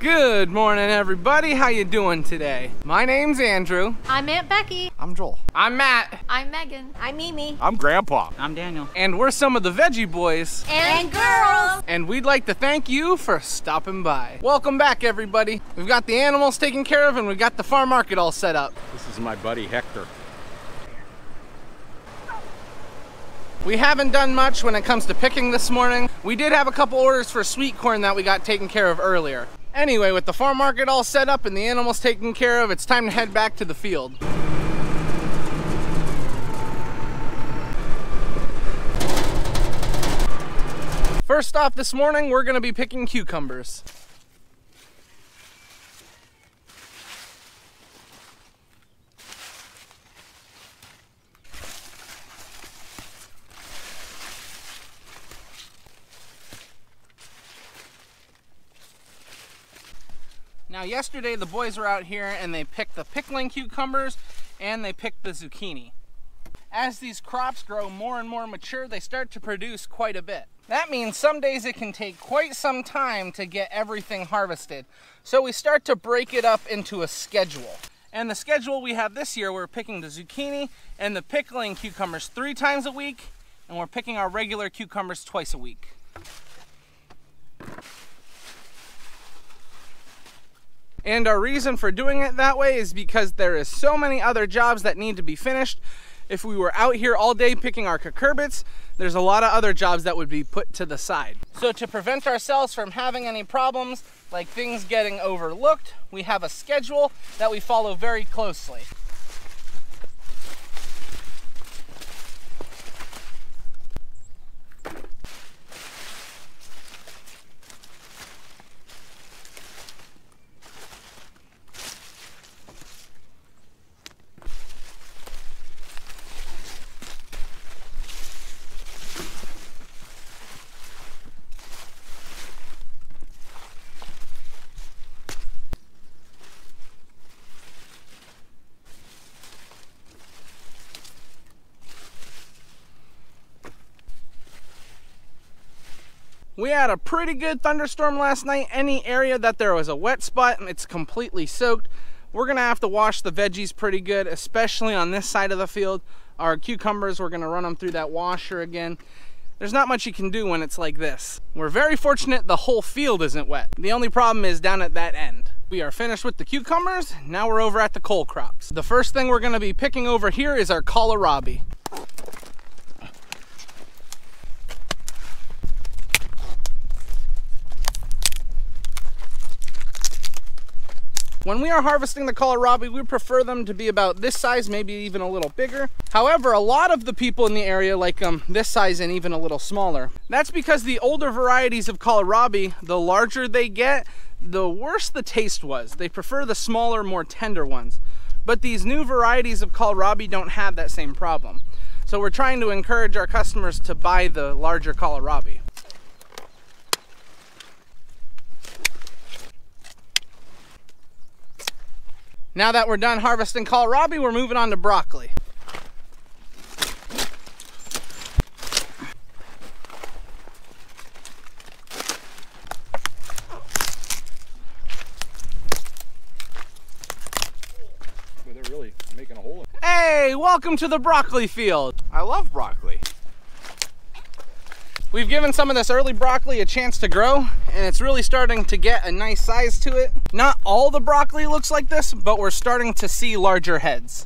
Good morning, everybody. How you doing today? My name's Andrew. I'm Aunt Becky. I'm Joel. I'm Matt. I'm Megan. I'm Mimi. I'm Grandpa. I'm Daniel. And we're some of the Veggie Boys. And girls. And we'd like to thank you for stopping by. Welcome back, everybody. We've got the animals taken care of and we've got the farm market all set up. This is my buddy Hector. We haven't done much when it comes to picking this morning. We did have a couple orders for sweet corn that we got taken care of earlier. Anyway, with the farm market all set up and the animals taken care of, it's time to head back to the field. First off this morning, we're gonna be picking cucumbers. Now yesterday the boys were out here and they picked the pickling cucumbers and they picked the zucchini. As these crops grow more and more mature, they start to produce quite a bit. That means some days it can take quite some time to get everything harvested. So we start to break it up into a schedule. And the schedule we have this year, we're picking the zucchini and the pickling cucumbers 3 times a week, and we're picking our regular cucumbers twice a week. And our reason for doing it that way is because there is so many other jobs that need to be finished. If we were out here all day picking our cucurbits, there's a lot of other jobs that would be put to the side. So to prevent ourselves from having any problems, like things getting overlooked, we have a schedule that we follow very closely. We had a pretty good thunderstorm last night. Any area that there was a wet spot, it's completely soaked. We're gonna have to wash the veggies pretty good, especially on this side of the field. Our cucumbers, we're gonna run them through that washer again. There's not much you can do when it's like this. We're very fortunate the whole field isn't wet. The only problem is down at that end. We are finished with the cucumbers. Now we're over at the cole crops. The first thing we're gonna be picking over here is our kohlrabi. When we are harvesting the kohlrabi, we prefer them to be about this size, maybe even a little bigger. However, a lot of the people in the area like them this size and even a little smaller. That's because the older varieties of kohlrabi, the larger they get, the worse the taste was. They prefer the smaller, more tender ones. But these new varieties of kohlrabi don't have that same problem. So we're trying to encourage our customers to buy the larger kohlrabi. Now that we're done harvesting kohlrabi, we're moving on to broccoli. They're really making a hole. Hey, welcome to the broccoli field. I love broccoli. We've given some of this early broccoli a chance to grow, and it's really starting to get a nice size to it. Not all the broccoli looks like this, but we're starting to see larger heads.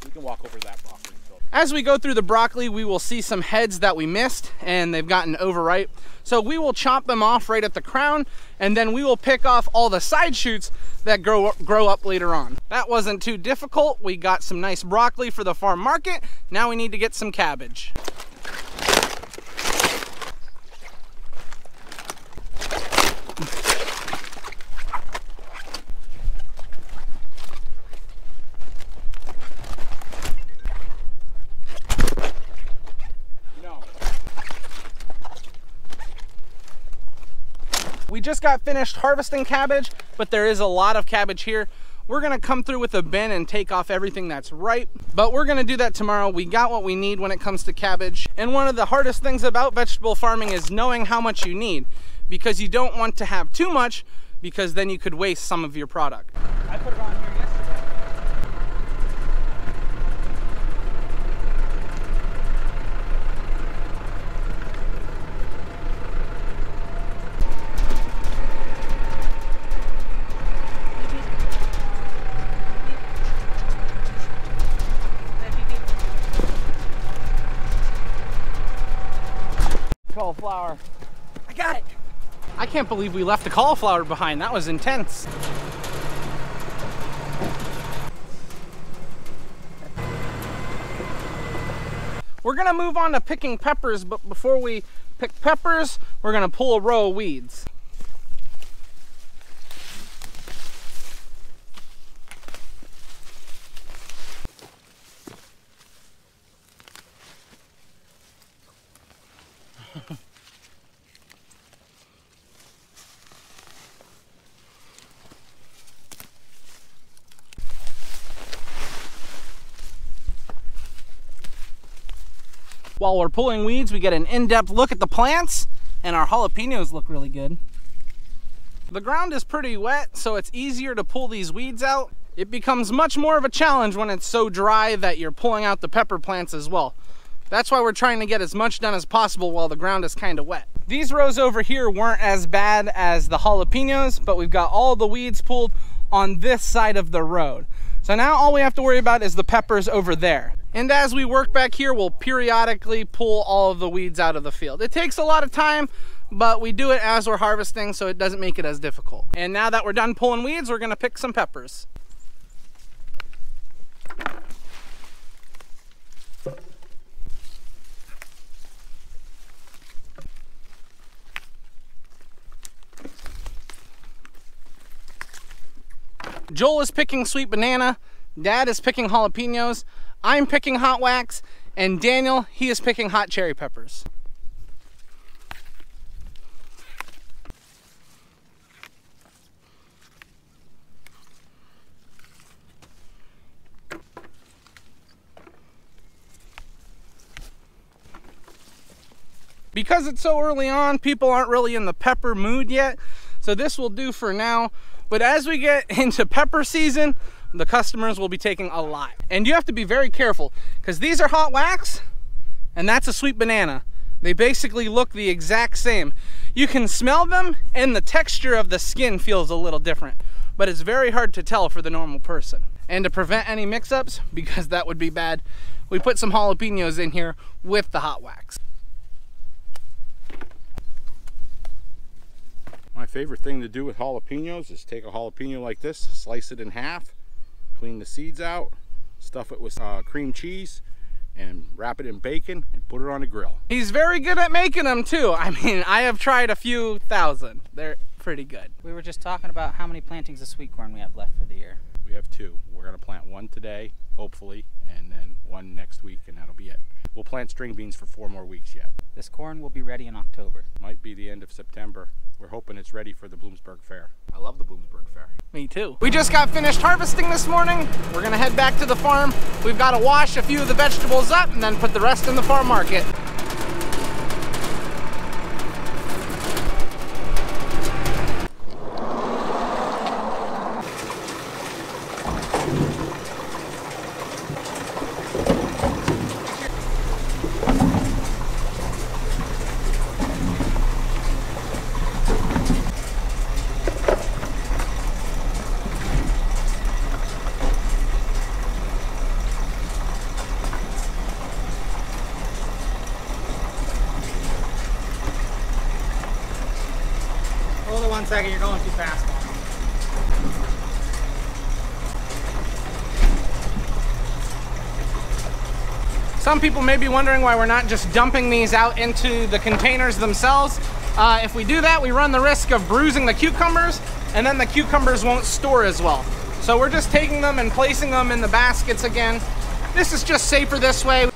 We can walk over that broccoli. As we go through the broccoli, we will see some heads that we missed and they've gotten overripe. So we will chop them off right at the crown, and then we will pick off all the side shoots that grow up later on. That wasn't too difficult. We got some nice broccoli for the farm market. Now we need to get some cabbage. We just got finished harvesting cabbage, but there is a lot of cabbage here. we're gonna come through with a bin and take off everything that's ripe, but we're gonna do that tomorrow. We got what we need when it comes to cabbage. And one of the hardest things about vegetable farming is knowing how much you need, because you don't want to have too much, because then you could waste some of your product. I put it on here yesterday. 'Cauliflower. I got it. I can't believe we left the cauliflower behind. That was intense. We're gonna move on to picking peppers, but before we pick peppers, we're gonna pull a row of weeds. While we're pulling weeds, we get an in-depth look at the plants, and our jalapenos look really good. The ground is pretty wet, so it's easier to pull these weeds out. It becomes much more of a challenge when it's so dry that you're pulling out the pepper plants as well. That's why we're trying to get as much done as possible while the ground is kind of wet. These rows over here weren't as bad as the jalapenos, but we've got all the weeds pulled on this side of the road. So now all we have to worry about is the peppers over there. And as we work back here, we'll periodically pull all of the weeds out of the field. It takes a lot of time, but we do it as we're harvesting, so it doesn't make it as difficult. And now that we're done pulling weeds, we're gonna pick some peppers. Joel is picking sweet banana, Dad is picking jalapenos, I'm picking hot wax, and Daniel, he is picking hot cherry peppers. Because it's so early on, people aren't really in the pepper mood yet, so this will do for now. But as we get into pepper season, the customers will be taking a lot. And you have to be very careful, because these are hot wax, and that's a sweet banana. They basically look the exact same. You can smell them, and the texture of the skin feels a little different, but it's very hard to tell for the normal person. And to prevent any mix-ups, because that would be bad, we put some jalapenos in here with the hot wax. My favorite thing to do with jalapenos is take a jalapeno like this, slice it in half, clean the seeds out, stuff it with cream cheese, and wrap it in bacon and put it on a grill. He's very good at making them too. I mean, I have tried a few thousand. They're pretty good. We were just talking about how many plantings of sweet corn we have left for the year. We have 2. We're gonna plant 1 today, hopefully, and then 1 next week, and that'll be it. We'll plant string beans for 4 more weeks yet. This corn will be ready in October. Might be the end of September. We're hoping it's ready for the Bloomsburg Fair. I love the Bloomsburg Fair. Me too. We just got finished harvesting this morning. We're gonna head back to the farm. We've got to wash a few of the vegetables up and then put the rest in the farm market. Hold it 1 second, you're going too fast. Some people may be wondering why we're not just dumping these out into the containers themselves. If we do that, we run the risk of bruising the cucumbers, and then the cucumbers won't store as well. So we're just taking them and placing them in the baskets again. This is just safer this way.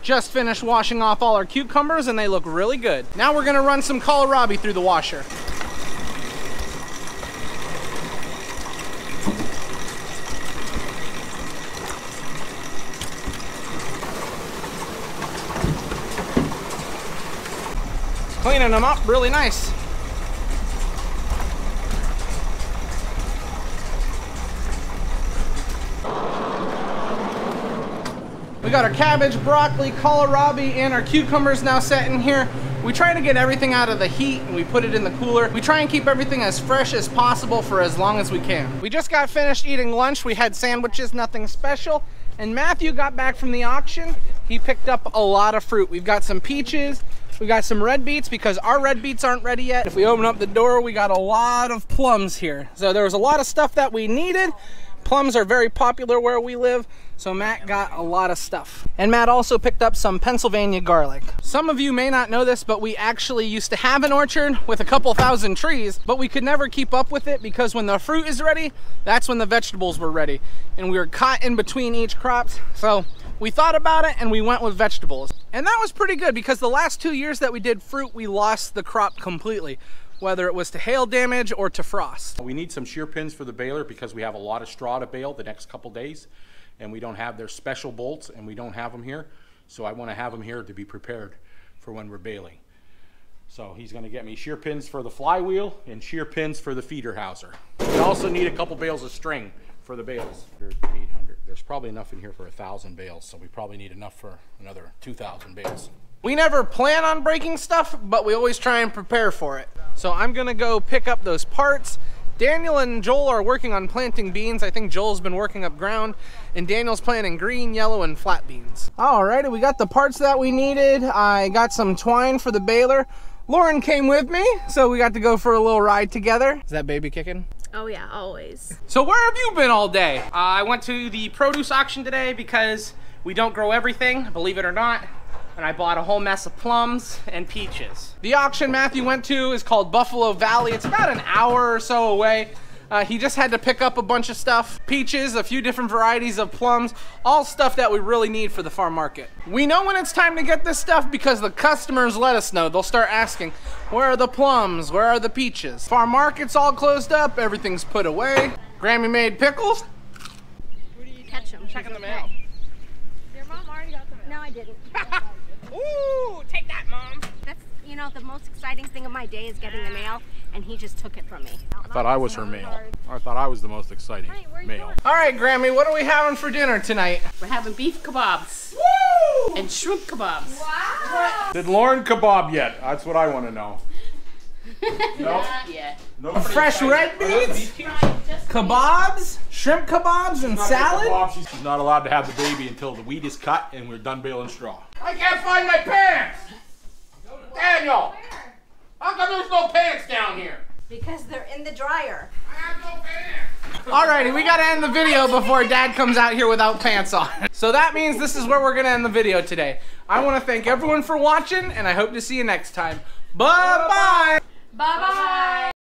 Just finished washing off all our cucumbers and they look really good. Now we're gonna run some kohlrabi through the washer. lining them up really nice. We got our cabbage, broccoli, kohlrabi, and our cucumbers now set in here. We try to get everything out of the heat and we put it in the cooler. We try and keep everything as fresh as possible for as long as we can. We just got finished eating lunch. We had sandwiches, nothing special. And Matthew got back from the auction. He picked up a lot of fruit. We've got some peaches, we got some red beets because our red beets aren't ready yet. If we open up the door, we got a lot of plums here. So there was a lot of stuff that we needed. Plums are very popular where we live, so Matt got a lot of stuff. And Matt also picked up some Pennsylvania garlic. Some of you may not know this, but we actually used to have an orchard with a couple thousand trees, but we could never keep up with it because when the fruit is ready, that's when the vegetables were ready. And we were caught in between each crops, so we thought about it and we went with vegetables. And that was pretty good because the last 2 years that we did fruit, we lost the crop completely, whether it was to hail damage or to frost. We need some shear pins for the baler because we have a lot of straw to bale the next couple days, and we don't have their special bolts, and we don't have them here. So I want to have them here to be prepared for when we're baling. So he's going to get me shear pins for the flywheel and shear pins for the feeder houser. We also need a couple bales of string for the bales. 800. There's probably enough in here for 1,000 bales, so we probably need enough for another 2,000 bales. We never plan on breaking stuff, but we always try and prepare for it. So I'm gonna go pick up those parts. Daniel and Joel are working on planting beans. I think Joel's been working up ground, and Daniel's planting green, yellow, and flat beans. Alrighty, we got the parts that we needed. I got some twine for the baler. Lauren came with me, so we got to go for a little ride together. Is that baby kicking? Oh yeah, always. So where have you been all day? I went to the produce auction today because we don't grow everything, believe it or not. And I bought a whole mess of plums and peaches. The auction Matthew went to is called Buffalo Valley. It's about an hour or so away. He just had to pick up a bunch of stuff. Peaches, a few different varieties of plums, all stuff that we really need for the farm market. We know when it's time to get this stuff because the customers let us know. They'll start asking, where are the plums? Where are the peaches? Farm market's all closed up, everything's put away. Grammy made pickles. Where do you catch them? Checking the mail. Your mom already got them. No, I didn't. Ooh, take that, Mom. That's, you know, the most exciting thing of my day is getting the mail, and he just took it from me. I thought I was her mail. I thought I was the most exciting mail. All right, Grammy, what are we having for dinner tonight? We're having beef kebabs. Woo! And shrimp kebabs. Wow! Did Lauren kebab yet? That's what I want to know. No? Yeah. Fresh red beets, kebabs, shrimp kebabs, and salad? She's not allowed to have the baby until the wheat is cut and we're done baling straw. I can't find my pants! Daniel! How come there's no pants down here? Because they're in the dryer. I have no pants! Alrighty, we gotta end the video before Dad comes out here without pants on. So that means this is where we're gonna end the video today. I wanna thank everyone for watching, and I hope to see you next time. Bye-bye! Bye-bye!